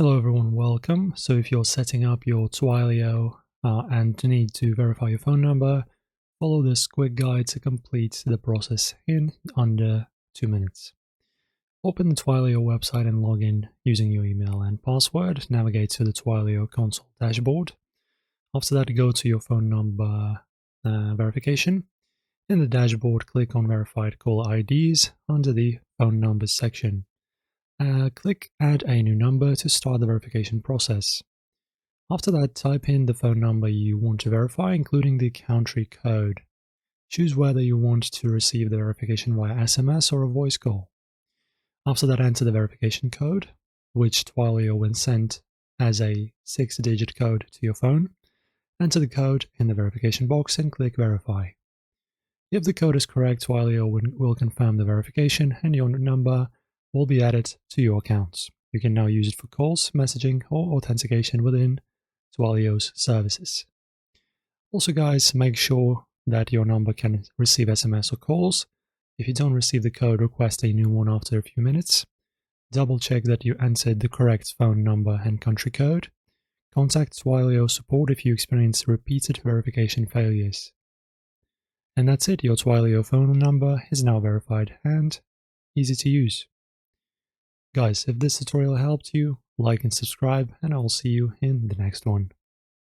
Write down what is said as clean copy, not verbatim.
Hello everyone, welcome. So if you're setting up your Twilio and need to verify your phone number, follow this quick guide to complete the process in under 2 minutes. Open the Twilio website and log in using your email and password. Navigate to the Twilio console dashboard. After that, go to your phone number verification. In the dashboard, click on Verified Call IDs under the Phone Numbers section. Click Add a new number to start the verification process. After that, type in the phone number you want to verify, including the country code. Choose whether you want to receive the verification via SMS or a voice call. After that, enter the verification code, which Twilio will send as a 6-digit code to your phone. Enter the code in the verification box and click Verify. If the code is correct, Twilio will confirm the verification and your number will be added to your accounts. You can now use it for calls, messaging, or authentication within Twilio's services. Also, guys, make sure that your number can receive SMS or calls. If you don't receive the code, request a new one after a few minutes. Double check that you entered the correct phone number and country code. Contact Twilio support if you experience repeated verification failures. And that's it, your Twilio phone number is now verified and easy to use. Guys, if this tutorial helped you, like and subscribe, and I'll see you in the next one.